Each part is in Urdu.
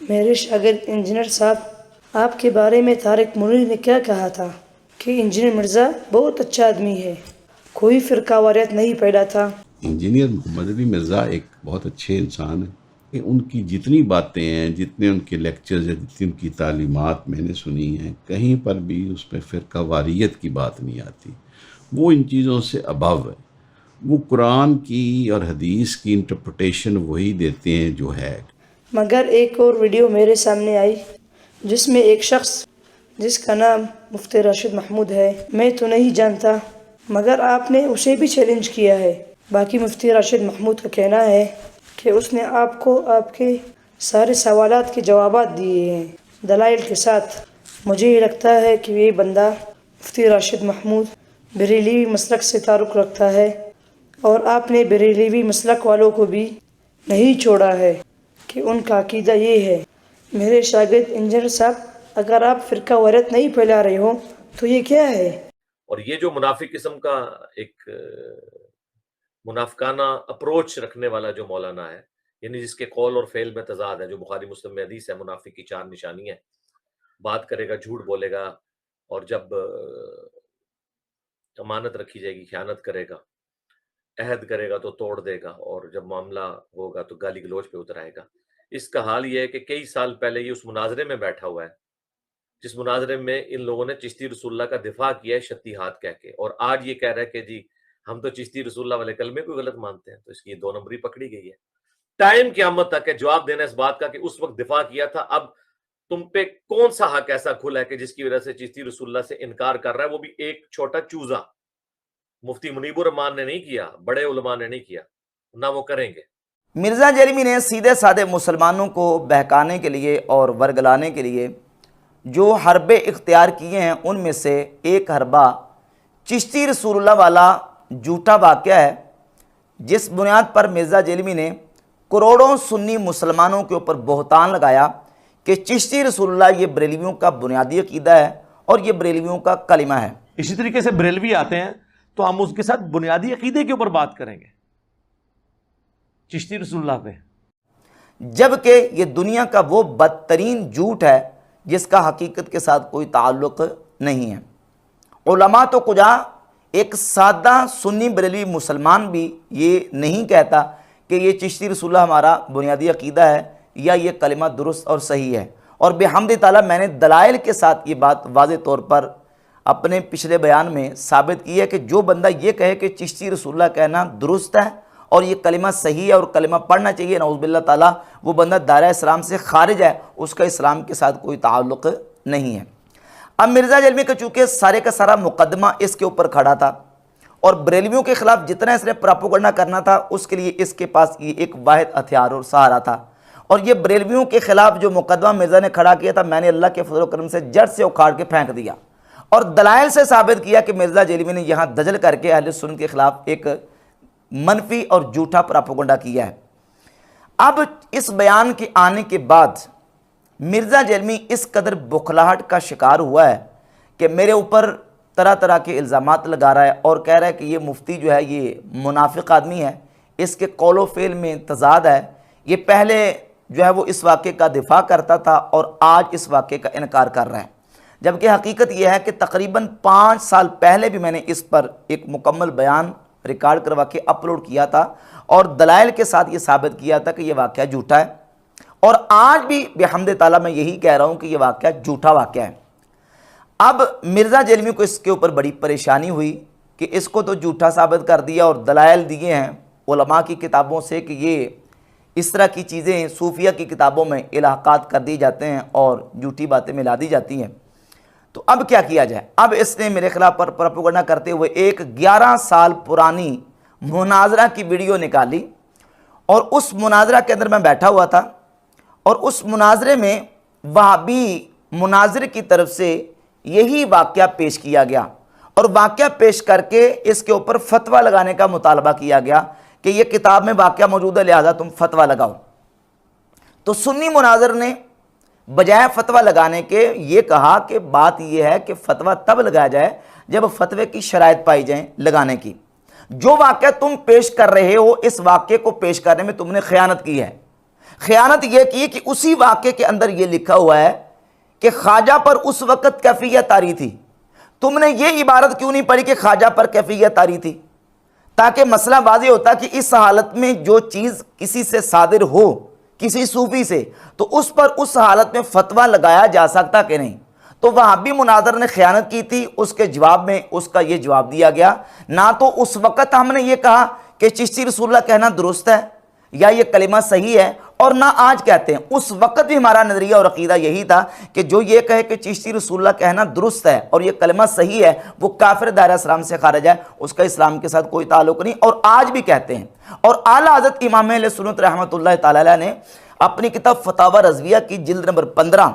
میرے شاگرد انجینئر صاحب، آپ کے بارے میں طارق منیر نے کیا کہا تھا کہ انجینئر مرزا بہت اچھا آدمی ہے، کوئی فرقہ واریت نہیں پھیلا تھا۔ انجینئر محمد علی مرزا ایک بہت اچھے انسان ہیں کہ ان کی جتنی باتیں ہیں، جتنے ان کے لیکچرز ہیں، جتنی ان کی تعلیمات میں نے سنی ہیں، کہیں پر بھی اس میں فرقہ واریت کی بات نہیں آتی۔ وہ ان چیزوں سے ابو ہے، وہ قرآن کی اور حدیث کی انٹرپریٹیشن وہی دیتے ہیں جو ہے۔ مگر ایک اور ویڈیو میرے سامنے آئی جس میں ایک شخص جس کا نام مفتی راشد محمود ہے، میں تو نہیں جانتا، مگر آپ نے اسے بھی چیلنج کیا ہے۔ باقی مفتی راشد محمود کا کہنا ہے کہ اس نے آپ کو آپ کے سارے سوالات کے جوابات دیے ہیں دلائل کے ساتھ۔ مجھے یہ لگتا ہے کہ یہ بندہ مفتی راشد محمود بریلوی مسلک سے تعلق رکھتا ہے، اور آپ نے بریلوی مسلک والوں کو بھی نہیں چھوڑا ہے کہ ان کا عقیدہ یہ ہے۔ میرے شاگرد انجینئر صاحب، اگر آپ فرقہ واریت نہیں پھیلا رہے ہو تو یہ کیا ہے؟ اور یہ جو منافق قسم کا ایک منافقانہ اپروچ رکھنے والا جو مولانا ہے، یعنی جس کے قول اور فعل میں تضاد ہے، جو بخاری مسلم میں حدیث ہے، منافق کی 4 نشانی ہے، بات کرے گا جھوٹ بولے گا، اور جب امانت رکھی جائے گی خیانت کرے گا، عہد کرے گا تو توڑ دے گا، اور جب معاملہ ہوگا تو گالی گلوچ پہ اتر آئے گا۔ اس کا حال یہ ہے کہ کئی سال پہلے یہ اس مناظرے میں بیٹھا ہوا ہے جس مناظرے میں ان لوگوں نے چشتی رسول اللہ کا دفاع کیا ہے شتی ہاتھ کہہ کے، اور آج یہ کہہ رہا ہے کہ جی ہم تو چشتی رسول اللہ والے کلمے کو غلط مانتے ہیں۔ تو اس کی 2 نمبری پکڑی گئی ہے۔ ٹائم قیامت تک ہے جواب دینا اس بات کا کہ اس وقت دفاع کیا تھا، اب تم پہ کون سا حق ایسا کھلا ہے کہ جس کی وجہ سے چشتی رسول اللہ سے انکار کر رہا ہے، وہ بھی ایک چھوٹا چوزا۔ مفتی منیب الرحمان نے نہیں کیا، بڑے علماء نے نہیں کیا، نہ وہ کریں گے۔ مرزا جیلمی نے سیدھے سادے مسلمانوں کو بہکانے کے لیے اور ورگلانے کے لیے جو حربے اختیار کیے ہیں، ان میں سے ایک حربہ چشتی رسول اللہ والا جھوٹا واقعہ ہے، جس بنیاد پر مرزا جیلمی نے کروڑوں سنی مسلمانوں کے اوپر بہتان لگایا کہ چشتی رسول اللہ یہ بریلویوں کا بنیادی عقیدہ ہے اور یہ بریلویوں کا کلمہ ہے۔ اسی طریقے سے بریلوی آتے ہیں تو ہم اس کے ساتھ بنیادی عقیدے کے اوپر بات کریں گے، چشتی رسول اللہ پہ، جبکہ یہ دنیا کا وہ بدترین جھوٹ ہے جس کا حقیقت کے ساتھ کوئی تعلق نہیں ہے۔ علماء تو کجا، ایک سادہ سنی بریلوی مسلمان بھی یہ نہیں کہتا کہ یہ چشتی رسول اللہ ہمارا بنیادی عقیدہ ہے یا یہ کلمہ درست اور صحیح ہے۔ اور بحمد تعالیٰ میں نے دلائل کے ساتھ یہ بات واضح طور پر اپنے پچھلے بیان میں ثابت کی ہے کہ جو بندہ یہ کہے کہ چشتی رسول اللہ کہنا درست ہے اور یہ کلمہ صحیح ہے اور کلمہ پڑھنا چاہیے، نعوذ باللہ تعالیٰ، وہ بندہ دائرہ اسلام سے خارج ہے، اس کا اسلام کے ساتھ کوئی تعلق نہیں ہے۔ اب مرزا جیلمی کا چونکہ سارے کا سارا مقدمہ اس کے اوپر کھڑا تھا، اور بریلویوں کے خلاف جتنا اس نے پراپوگنڈا کرنا تھا اس کے لیے اس کے پاس یہ ایک واحد ہتھیار اور سہارا تھا، اور یہ بریلویوں کے خلاف جو مقدمہ مرزا نے کھڑا کیا تھا، میں نے اللہ کے فضل و کرم سے جڑ سے اکھاڑ کے پھینک دیا اور دلائل سے ثابت کیا کہ مرزا جیلمی نے یہاں دجل کر کے اہل سنت کے خلاف ایک منفی اور جھوٹا پراپوگنڈا کیا ہے۔ اب اس بیان کے آنے کے بعد مرزا جیلمی اس قدر بخلاہٹ کا شکار ہوا ہے کہ میرے اوپر طرح طرح کے الزامات لگا رہا ہے اور کہہ رہا ہے کہ یہ مفتی جو ہے یہ منافق آدمی ہے، اس کے قول و فعل میں تضاد ہے، یہ پہلے جو ہے وہ اس واقعے کا دفاع کرتا تھا اور آج اس واقعے کا انکار کر رہا ہے، جبکہ حقیقت یہ ہے کہ تقریباً 5 سال پہلے بھی میں نے اس پر ایک مکمل بیان ریکارڈ کروا کے اپلوڈ کیا تھا اور دلائل کے ساتھ یہ ثابت کیا تھا کہ یہ واقعہ جھوٹا ہے، اور آج بھی بحمد تعالیٰ میں یہی کہہ رہا ہوں کہ یہ واقعہ جھوٹا واقعہ ہے۔ اب مرزا جیلمی کو اس کے اوپر بڑی پریشانی ہوئی کہ اس کو تو جھوٹا ثابت کر دیا اور دلائل دیے ہیں علماء کی کتابوں سے کہ یہ اس طرح کی چیزیں صوفیہ کی کتابوں میں الحاقات کر دی جاتے ہیں اور جھوٹی باتیں ملا دی جاتی ہیں، تو اب کیا کیا جائے؟ اب اس نے میرے خلاف پر پروپیگنڈا کرتے ہوئے ایک 11 سال پرانی مناظرہ کی ویڈیو نکالی، اور اس مناظرہ کے اندر میں بیٹھا ہوا تھا، اور اس مناظرے میں وہابی مناظر کی طرف سے یہی واقعہ پیش کیا گیا، اور واقعہ پیش کر کے اس کے اوپر فتویٰ لگانے کا مطالبہ کیا گیا کہ یہ کتاب میں واقعہ موجود ہے لہذا تم فتویٰ لگاؤ۔ تو سنی مناظر نے بجائے فتویٰ لگانے کے یہ کہا کہ بات یہ ہے کہ فتویٰ تب لگایا جائے جب فتوے کی شرائط پائی جائیں لگانے کی۔ جو واقعہ تم پیش کر رہے ہو، اس واقعے کو پیش کرنے میں تم نے خیانت کی ہے، خیانت یہ کی کہ اسی واقعے کے اندر یہ لکھا ہوا ہے کہ خواجہ پر اس وقت کیفیت طاری تھی. تم نے یہ عبارت کیوں نہیں پڑھی کہ خواجہ پر کیفیت طاری تھی؟ تاکہ مسئلہ واضح ہوتا کہ اس حالت میں جو چیز کسی سے صادر ہو، کسی صوفی سے، تو اس پر اس حالت میں فتویٰ لگایا جا سکتا کہ نہیں. تو وہابی مناظر نے خیانت کی تھی، اس کے جواب میں اس کا یہ جواب دیا گیا. نہ تو اس وقت ہم نے یہ کہا کہ چشتی رسول اللہ کہنا درست ہے یا یہ کلمہ صحیح ہے، اور نہ آج کہتے ہیں. اس وقت بھی ہمارا نظریہ اور عقیدہ یہی تھا کہ جو یہ کہے کہ چشتی رسول اللہ کہنا درست ہے اور یہ کلمہ صحیح ہے، وہ کافر دائرہ اسلام سے خارج ہے، اس کا اسلام کے ساتھ کوئی تعلق نہیں. اور آج بھی کہتے ہیں. اور اعلیٰ حضرت امام اہل سنت رحمۃ اللہ تعالی علیہ نے اپنی کتاب فتاوی رضویہ کی جلد نمبر 15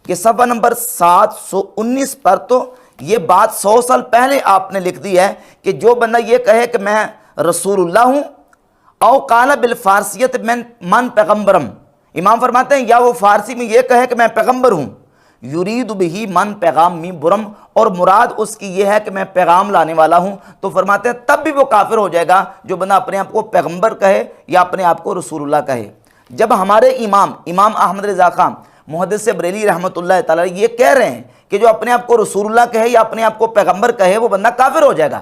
کہ صفحہ نمبر 719 پر تو یہ بات 100 سال پہلے آپ نے لکھ دی ہے کہ جو بندہ یہ کہے کہ میں رسول اللہ ہوں، او قال بالفارسیت من پیغمبرم، امام فرماتے ہیں یا وہ فارسی میں یہ کہے کہ میں پیغمبر ہوں، یرید بہی من پیغام می برم، اور مراد اس کی یہ ہے کہ میں پیغام لانے والا ہوں، تو فرماتے ہیں تب بھی وہ کافر ہو جائے گا جو بندہ اپنے آپ کو پیغمبر کہے یا اپنے آپ کو رسول اللہ کہے. جب ہمارے امام احمد رضا خان محدث بریلی رحمۃ اللہ تعالی یہ کہہ رہے ہیں کہ جو اپنے آپ کو رسول اللہ کہے یا اپنے آپ کو پیغمبر کہے وہ بندہ کافر ہو جائے گا،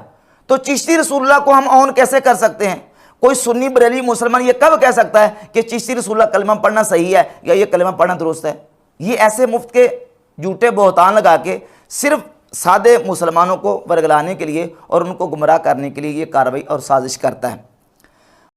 تو چشتی رسول اللہ کو ہم اون کیسے کر سکتے ہیں؟ کوئی سنی بریلی مسلمان یہ کب کہہ سکتا ہے کہ چشتی رسول اللہ کلمہ پڑھنا صحیح ہے یا یہ کلمہ پڑھنا درست ہے؟ یہ ایسے مفت کے جھوٹے بہتان لگا کے صرف سادے مسلمانوں کو ورگلانے کے لیے اور ان کو گمراہ کرنے کے لیے یہ کارروائی اور سازش کرتا ہے.